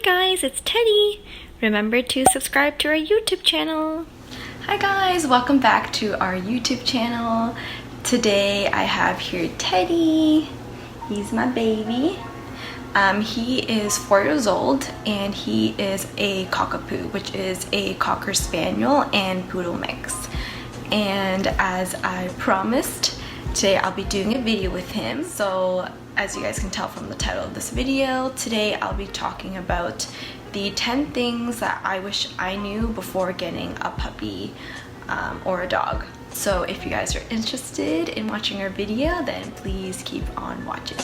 guys, it's Teddy. Remember to subscribe to our YouTube channel. Hi guys, welcome back to our YouTube channel. Today I have here Teddy. He's my baby. He is 4 years old and he is a Cockapoo, which is a Cocker Spaniel and Poodle mix. And as I promised, today I'll be doing a video with him. So as you guys can tell from the title of this video, today I'll be talking about the 10 things that I wish I knew before getting a puppy or a dog. So if you guys are interested in watching our video, then please keep on watching.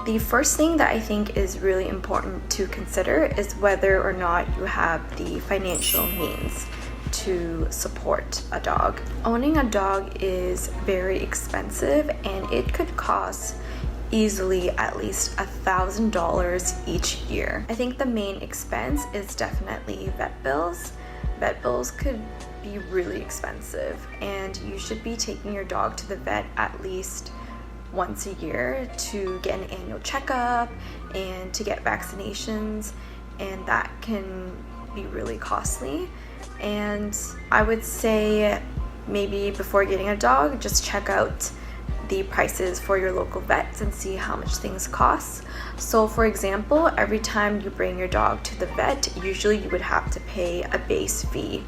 The first thing that I think is really important to consider is whether or not you have the financial means to support a dog. Owning a dog is very expensive and it could cost easily at least $1,000 each year. I think the main expense is definitely vet bills. Vet bills could be really expensive and you should be taking your dog to the vet at least once a year to get an annual checkup and to get vaccinations, and that can be really costly. And I would say maybe before getting a dog, just check out the prices for your local vets and see how much things cost. So for example, every time you bring your dog to the vet, usually you would have to pay a base fee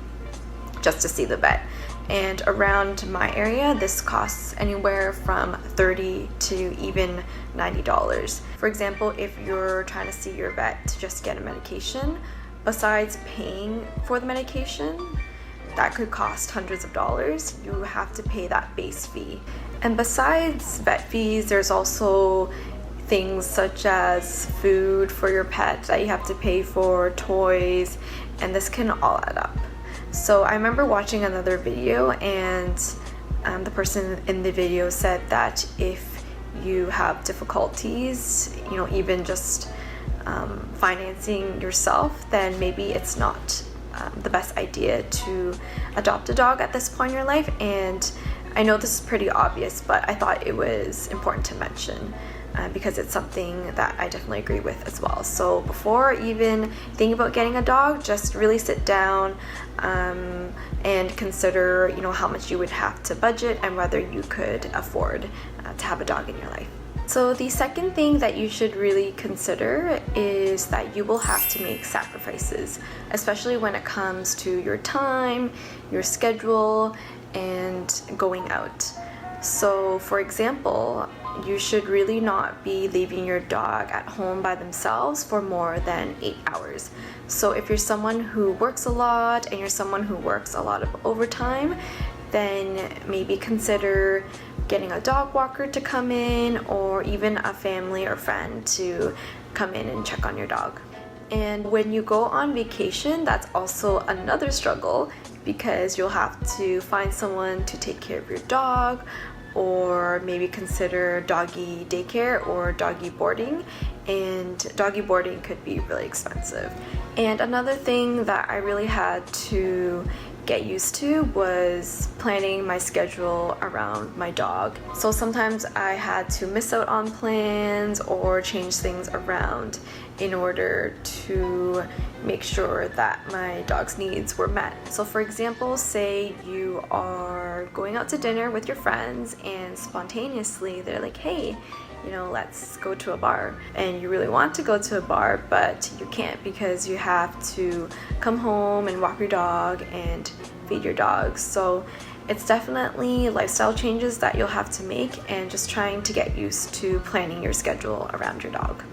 just to see the vet. And around my area, this costs anywhere from $30 to even $90. For example, if you're trying to see your vet to just get a medication, besides paying for the medication, that could cost hundreds of dollars. You have to pay that base fee. And besides vet fees, there's also things such as food for your pet that you have to pay for, toys, and this can all add up. So I remember watching another video and the person in the video said that if you have difficulties, even just financing yourself, then maybe it's not the best idea to adopt a dog at this point in your life. And I know this is pretty obvious, but I thought it was important to mention because it's something that I definitely agree with as well. So before even thinking about getting a dog, just really sit down and consider how much you would have to budget and whether you could afford to have a dog in your life. So the second thing that you should really consider is that you will have to make sacrifices, especially when it comes to your time, your schedule, and going out. So for example, you should really not be leaving your dog at home by themselves for more than 8 hours. So if you're someone who works a lot and you're someone who works a lot of overtime, then maybe consider getting a dog walker to come in, or even a family or friend to come in and check on your dog. And when you go on vacation, that's also another struggle because you'll have to find someone to take care of your dog, or maybe consider doggy daycare or doggy boarding, and doggy boarding could be really expensive. And another thing that I really had to get used to was planning my schedule around my dog. So sometimes I had to miss out on plans or change things around in order to make sure that my dog's needs were met. So for example, say you are going out to dinner with your friends and spontaneously they're like, hey, let's go to a bar. And you really want to go to a bar, but you can't because you have to come home and walk your dog and feed your dog. So it's definitely lifestyle changes that you'll have to make and just trying to get used to planning your schedule around your dog.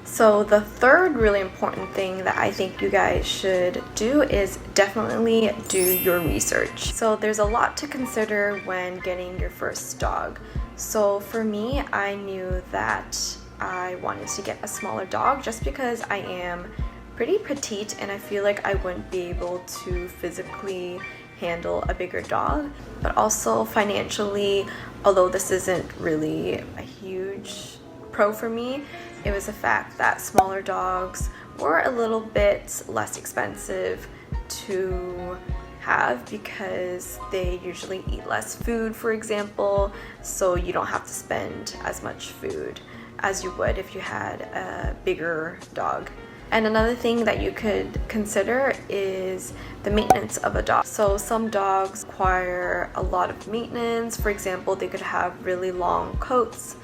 So the third really important thing that I think you guys should do is definitely do your research. So there's a lot to consider when getting your first dog. So for me, I knew that I wanted to get a smaller dog just because I am pretty petite and I feel like I wouldn't be able to physically handle a bigger dog. But also financially, although this isn't really a huge pro for me, it was the fact that smaller dogs were a little bit less expensive to have because they usually eat less food, for example, so you don't have to spend as much food as you would if you had a bigger dog. And another thing that you could consider is the maintenance of a dog. So some dogs require a lot of maintenance. For example, they could have really long coats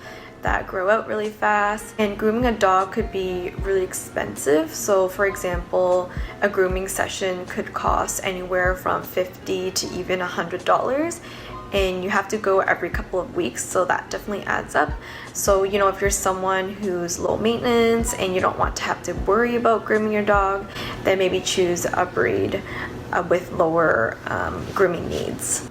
that grow out really fast, and grooming a dog could be really expensive. So for example, a grooming session could cost anywhere from $50 to even $100, and you have to go every couple of weeks, so that definitely adds up. So you know, if you're someone who's low maintenance and you don't want to have to worry about grooming your dog, then maybe choose a breed with lower grooming needs.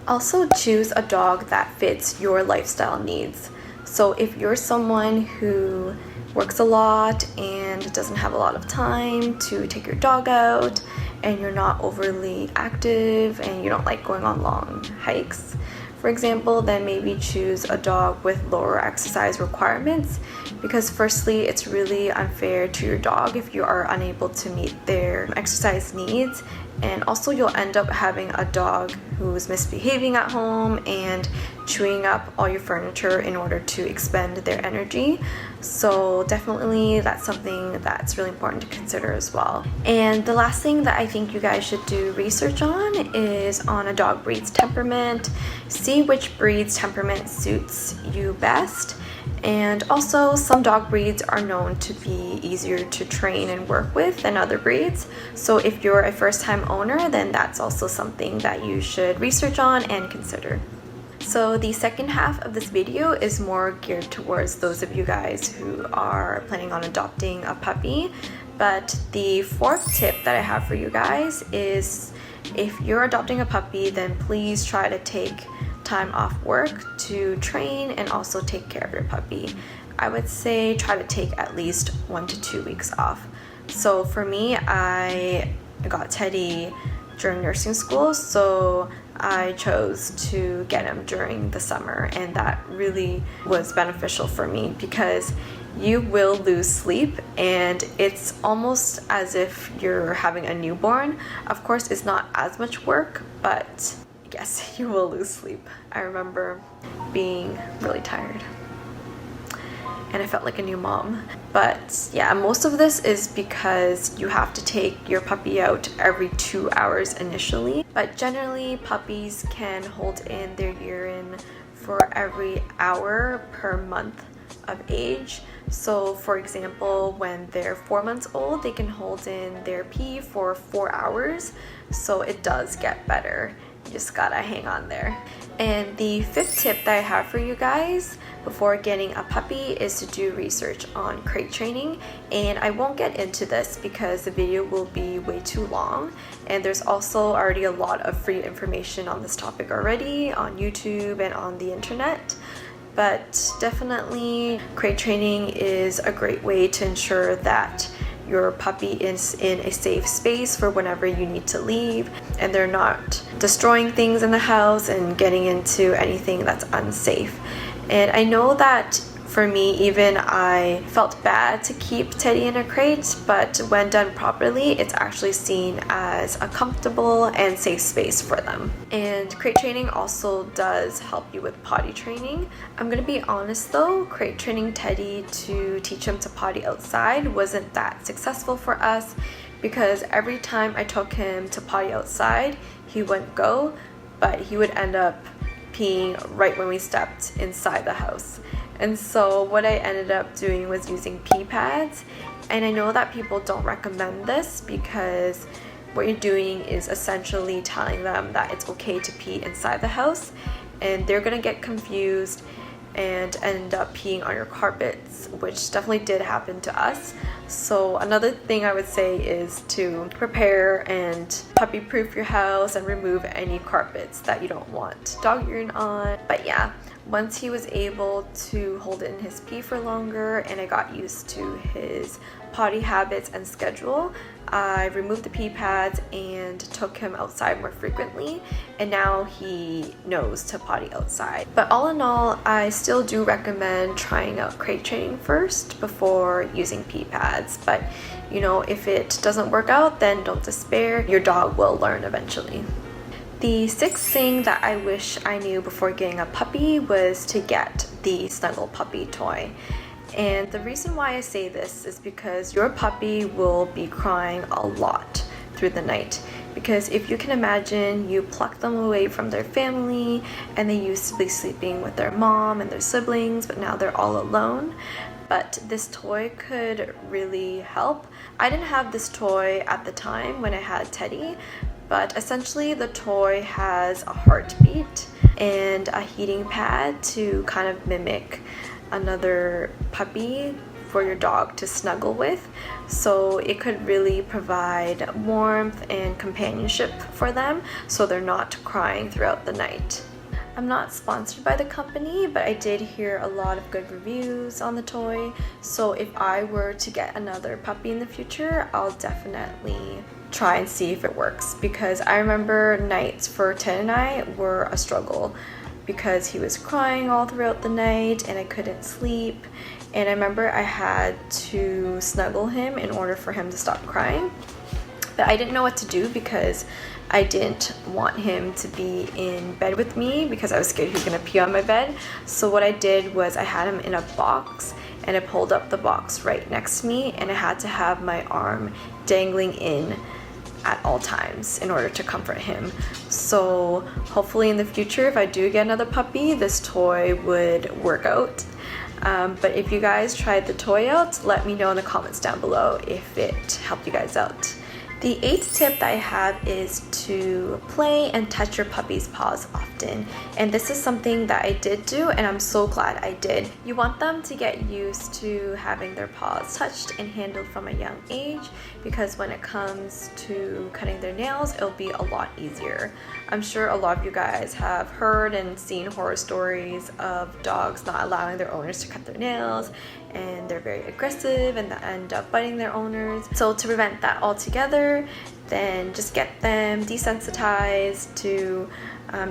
Also choose a dog that fits your lifestyle needs. So if you're someone who works a lot and doesn't have a lot of time to take your dog out, and you're not overly active and you don't like going on long hikes, for example, then maybe choose a dog with lower exercise requirements, because firstly, it's really unfair to your dog if you are unable to meet their exercise needs, and also you'll end up having a dog who's misbehaving at home and chewing up all your furniture in order to expend their energy. So definitely that's something that's really important to consider as well. And the last thing that I think you guys should do research on is on a dog breed's temperament. See which breed's temperament suits you best. And also, some dog breeds are known to be easier to train and work with than other breeds. So if you're a first-time owner, then that's also something that you should research on and consider. So the second half of this video is more geared towards those of you guys who are planning on adopting a puppy. But the fourth tip that I have for you guys is, if you're adopting a puppy, then please try to take time off work to train and also take care of your puppy. I would say try to take at least 1 to 2 weeks off. So for me, I got Teddy during nursing school, so I chose to get him during the summer, and that really was beneficial for me because you will lose sleep and it's almost as if you're having a newborn. Of course, it's not as much work, but yes, you will lose sleep. I remember being really tired and I felt like a new mom. But yeah, most of this is because you have to take your puppy out every 2 hours initially. But generally, puppies can hold in their urine for every hour per month of age. So for example, when they're 4 months old, they can hold in their pee for 4 hours. So it does get better. You just gotta hang on there. And the fifth tip that I have for you guys before getting a puppy is to do research on crate training. And I won't get into this because the video will be way too long. And there's also already a lot of free information on this topic already on YouTube and on the internet. But definitely crate training is a great way to ensure that your puppy is in a safe space for whenever you need to leave, and they're not destroying things in the house and getting into anything that's unsafe. And I know that for me, even I felt bad to keep Teddy in a crate, but when done properly, it's actually seen as a comfortable and safe space for them. And crate training also does help you with potty training. I'm gonna be honest though, crate training Teddy to teach him to potty outside wasn't that successful for us, because every time I took him to potty outside, he wouldn't go, but he would end up peeing right when we stepped inside the house. And so what I ended up doing was using pee pads. And I know that people don't recommend this because what you're doing is essentially telling them that it's okay to pee inside the house, and they're gonna get confused and end up peeing on your carpets, which definitely did happen to us. So another thing I would say is to prepare and puppy proof your house and remove any carpets that you don't want dog urine on. But yeah, once he was able to hold in his pee for longer and I got used to his potty habits and schedule, I removed the pee pads and took him outside more frequently, and now he knows to potty outside. But all in all, I still do recommend trying out crate training first before using pee pads. But you know, if it doesn't work out, then don't despair. Your dog will learn eventually. The sixth thing that I wish I knew before getting a puppy was to get the Snuggle Puppy Toy. And the reason why I say this is because your puppy will be crying a lot through the night. Because if you can imagine, you pluck them away from their family and they used to be sleeping with their mom and their siblings, but now they're all alone. But this toy could really help. I didn't have this toy at the time when I had Teddy, but essentially the toy has a heartbeat and a heating pad to kind of mimic another puppy for your dog to snuggle with, so it could really provide warmth and companionship for them so they're not crying throughout the night. I'm not sponsored by the company, but I did hear a lot of good reviews on the toy, so if I were to get another puppy in the future, I'll definitely try and see if it works, because I remember nights for Ted and I were a struggle because he was crying all throughout the night and I couldn't sleep. And I remember I had to snuggle him in order for him to stop crying. But I didn't know what to do because I didn't want him to be in bed with me because I was scared he was gonna pee on my bed. So what I did was I had him in a box and I pulled up the box right next to me, and I had to have my arm dangling in at all times in order to comfort him. So hopefully in the future, if I do get another puppy, this toy would work out. But if you guys tried the toy out, let me know in the comments down below if it helped you guys out. The 8th tip that I have is to play and touch your puppy's paws often. And this is something that I did do, and I'm so glad I did. You want them to get used to having their paws touched and handled from a young age, because when it comes to cutting their nails, it'll be a lot easier. I'm sure a lot of you guys have heard and seen horror stories of dogs not allowing their owners to cut their nails, and they're very aggressive and they end up biting their owners. So to prevent that altogether, then just get them desensitized to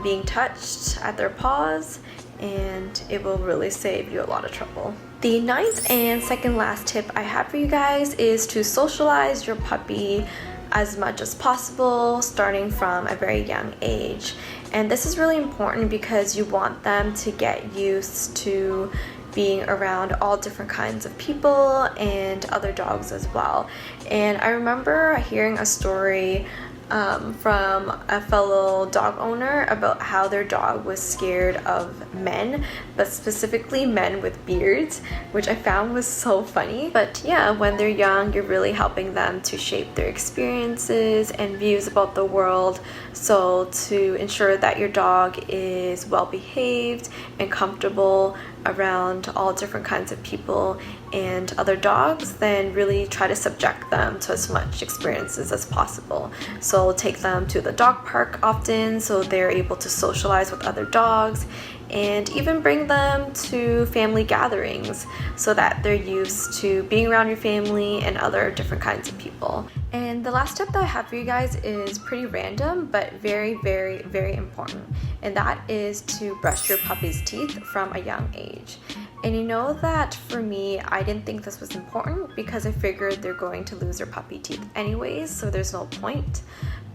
being touched at their paws, and it will really save you a lot of trouble. The 9th and second last tip I have for you guys is to socialize your puppy as much as possible, starting from a very young age. And this is really important because you want them to get used to being around all different kinds of people and other dogs as well. And I remember hearing a story from a fellow dog owner about how their dog was scared of men, but specifically men with beards, which I found was so funny. But yeah, when they're young, you're really helping them to shape their experiences and views about the world. So to ensure that your dog is well behaved and comfortable around all different kinds of people and other dogs, then really try to subject them to as much experiences as possible. So take them to the dog park often so they're able to socialize with other dogs, and even bring them to family gatherings so that they're used to being around your family and other different kinds of people. And the last tip that I have for you guys is pretty random, but very, very, very important. And that is to brush your puppy's teeth from a young age. And you know that for me, I didn't think this was important because I figured they're going to lose their puppy teeth anyways, so there's no point.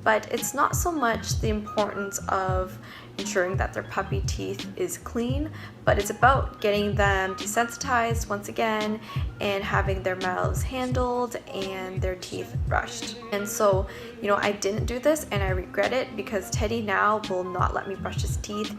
But it's not so much the importance of ensuring that their puppy teeth is clean, but it's about getting them desensitized once again and having their mouths handled and their teeth brushed. And so, you know, I didn't do this and I regret it because Teddy now will not let me brush his teeth.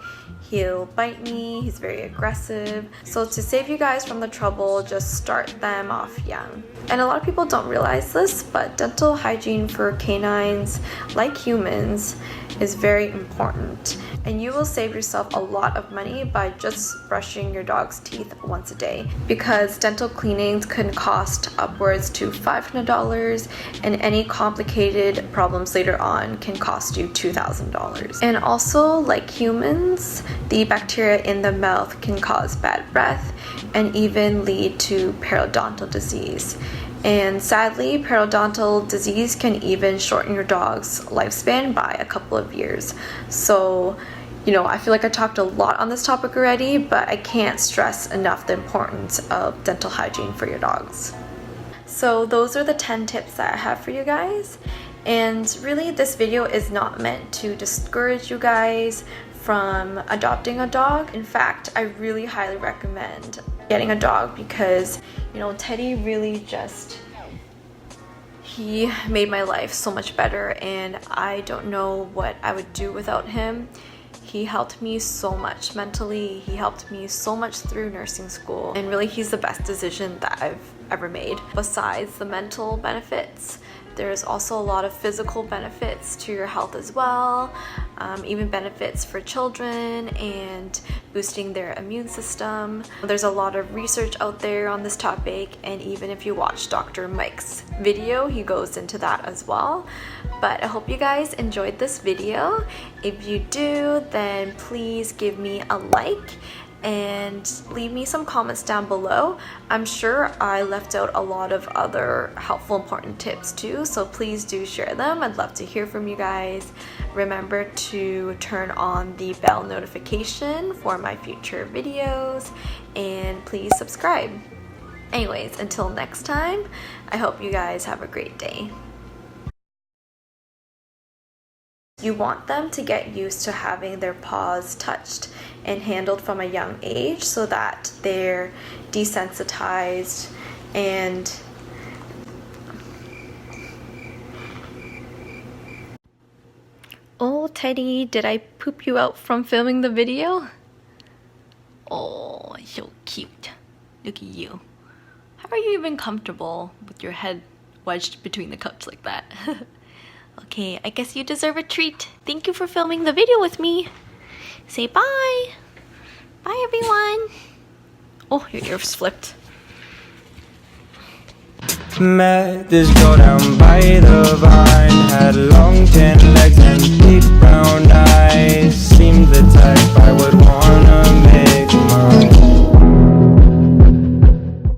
He'll bite me, he's very aggressive. So to save you guys from the trouble, just start them off young. And a lot of people don't realize this, but dental hygiene for canines, like humans, is very important. And you will save yourself a lot of money by just brushing your dog's teeth once a day, because dental cleanings can cost upwards to $500, and any complicated problems later on can cost you $2,000. And also, like humans, the bacteria in the mouth can cause bad breath and even lead to periodontal disease. And sadly, periodontal disease can even shorten your dog's lifespan by a couple of years. So, you know, I feel like I talked a lot on this topic already, but I can't stress enough the importance of dental hygiene for your dogs. So those are the 10 tips that I have for you guys. And really, this video is not meant to discourage you guys from adopting a dog. In fact, I really highly recommend getting a dog because, you know, Teddy really just, he made my life so much better, and I don't know what I would do without him. He helped me so much mentally, he helped me so much through nursing school, and really he's the best decision that I've ever made. Besides the mental benefits, there's also a lot of physical benefits to your health as well, even benefits for children and boosting their immune system. There's a lot of research out there on this topic, and even if you watch Dr. Mike's video, he goes into that as well. But I hope you guys enjoyed this video. If you do, then please give me a like and leave me some comments down below. I'm sure I left out a lot of other helpful, important tips too, so please do share them. I'd love to hear from you guys. Remember to turn on the bell notification for my future videos, and please subscribe. Anyways, until next time, I hope you guys have a great day. You want them to get used to having their paws touched and handled from a young age so that they're desensitized and Oh, Teddy, did I poop you out from filming the video? Oh, so cute. Look at you. How are you even comfortable with your head wedged between the cups like that? Okay, I guess you deserve a treat. Thank you for filming the video with me. Say bye. Bye, everyone. Oh, your ears flipped. Met this girl down by the vine. Had long tan legs and big brown eyes. Seemed the type I would wanna make.